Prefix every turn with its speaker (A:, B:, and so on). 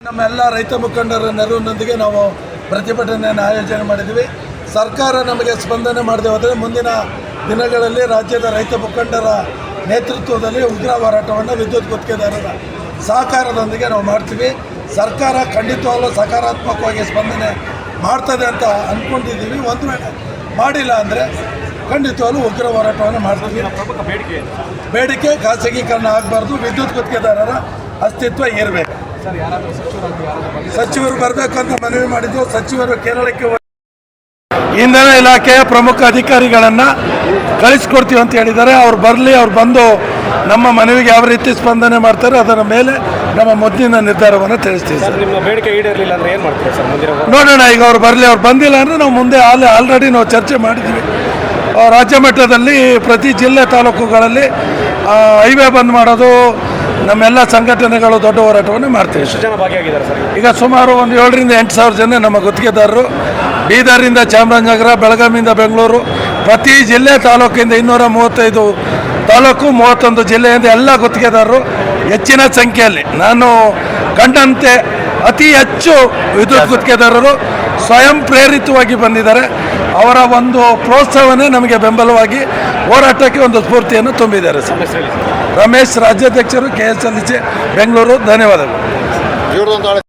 A: ನಮ್ಮೆಲ್ಲ ರೈತ ಮುಖಂಡರ ನೆರವಿನೊಂದಿಗೆ ನಾವು ಪ್ರತಿಭಟನೆಯನ್ನು ಆಯೋಜನೆ ಮಾಡಿದ್ವಿ. ಸರ್ಕಾರ ನಮಗೆ ಸ್ಪಂದನೆ ಮಾಡದೆ ಹೋದರೆ ಮುಂದಿನ ದಿನಗಳಲ್ಲಿ ರಾಜ್ಯದ ರೈತ ಮುಖಂಡರ ನೇತೃತ್ವದಲ್ಲಿ ಉಗ್ರ ಹೋರಾಟವನ್ನು ವಿದ್ಯುತ್ ಗುತ್ತಿಗೆದಾರರ ಸಹಕಾರದೊಂದಿಗೆ ನಾವು ಮಾಡ್ತೀವಿ. ಸರ್ಕಾರ ಖಂಡಿತವಾಗಲೂ ಸಕಾರಾತ್ಮಕವಾಗಿ ಸ್ಪಂದನೆ ಮಾಡ್ತದೆ ಅಂತ ಅಂದ್ಕೊಂಡಿದ್ದೀವಿ. ಒಂದು ವೇಳೆ ಮಾಡಿಲ್ಲ ಅಂದರೆ ಖಂಡಿತವಾಗಲೂ ಉಗ್ರ ಹೋರಾಟವನ್ನು ಮಾಡ್ತೀವಿ. ಬೇಡಿಕೆ ಖಾಸಗೀಕರಣ ಆಗಬಾರ್ದು, ವಿದ್ಯುತ್ ಗುತ್ತಿಗೆದಾರರ ಅಸ್ತಿತ್ವ ಇರಬೇಕು. ಸಚಿವರು ಬರಬೇಕಂತ ಮನವಿ ಮಾಡಿದ್ದು. ಸಚಿವರು ಕೇರಳಕ್ಕೆ ಇಂಧನ ಇಲಾಖೆಯ ಪ್ರಮುಖ ಅಧಿಕಾರಿಗಳನ್ನು ಕಳಿಸ್ಕೊಡ್ತೀವಿ ಅಂತ ಹೇಳಿದ್ದಾರೆ. ಅವ್ರು ಬರಲಿ, ಅವ್ರು ಬಂದು ನಮ್ಮ ಮನವಿಗೆ ಯಾವ ರೀತಿ ಸ್ಪಂದನೆ ಮಾಡ್ತಾರೆ ಅದರ ಮೇಲೆ ನಮ್ಮ ಮುಂದಿನ ನಿರ್ಧಾರವನ್ನು ತಿಳಿಸ್ತೀವಿ.
B: ನಿಮ್ಮ ಬೇಡಿಕೆ ಈಡೇರಲಿಲ್ಲ ಅಂದರೆ ಏನು ಮಾಡ್ತೀವಿ ಸರ್?
A: ನೋಡೋಣ, ಈಗ ಅವ್ರು ಬರಲಿ, ಅವ್ರು ಬಂದಿಲ್ಲ ಅಂದರೆ ನಾವು ಮುಂದೆ ಆಲ್ರೆಡಿ ನಾವು ಚರ್ಚೆ ಮಾಡಿದ್ದೀವಿ. ರಾಜ್ಯ ಮಟ್ಟದಲ್ಲಿ ಪ್ರತಿ ಜಿಲ್ಲೆ ತಾಲೂಕುಗಳಲ್ಲಿ ಹೈವೇ ಬಂದ್ ಮಾಡೋದು, ನಮ್ಮೆಲ್ಲ ಸಂಘಟನೆಗಳು ದೊಡ್ಡ ಹೋರಾಟವನ್ನು ಮಾಡ್ತೀವಿ.
B: ಎಷ್ಟು ಜನ ಭಾಗಿಯಾಗಿದ್ದಾರೆ ಸರ್?
A: ಈಗ ಸುಮಾರು ಒಂದು 7,000 ರಿಂದ 8,000 ಜನ ನಮ್ಮ ಗುತ್ತಿಗೆದಾರರು. ಬೀದರಿಂದ ಚಾಮರಾಜನಗರ, ಬೆಳಗಾವಿಯಿಂದ ಬೆಂಗಳೂರು, ಪ್ರತಿ ಜಿಲ್ಲೆ ತಾಲೂಕಿಂದ 235 ತಾಲೂಕು, 31 ಜಿಲ್ಲೆಯಿಂದ ಎಲ್ಲ ಗುತ್ತಿಗೆದಾರರು ಹೆಚ್ಚಿನ ಸಂಖ್ಯೆಯಲ್ಲಿ ನಾನು ಕಂಡಂತೆ ಅತಿ ಹೆಚ್ಚು ವಿದ್ಯುತ್ ಗುತ್ತಿಗೆದಾರರು ಸ್ವಯಂ ಪ್ರೇರಿತವಾಗಿ ಬಂದಿದ್ದಾರೆ. ಅವರ ಒಂದು ಪ್ರೋತ್ಸಾಹವನ್ನೇ ನಮಗೆ ಬೆಂಬಲವಾಗಿ ಹೋರಾಟಕ್ಕೆ ಒಂದು ಸ್ಫೂರ್ತಿಯನ್ನು ತುಂಬಿದ್ದಾರೆ ಸರ್. ರಮೇಶ್, ರಾಜ್ಯಾಧ್ಯಕ್ಷರು, KSLC ಬೆಂಗಳೂರು. ಧನ್ಯವಾದಗಳು.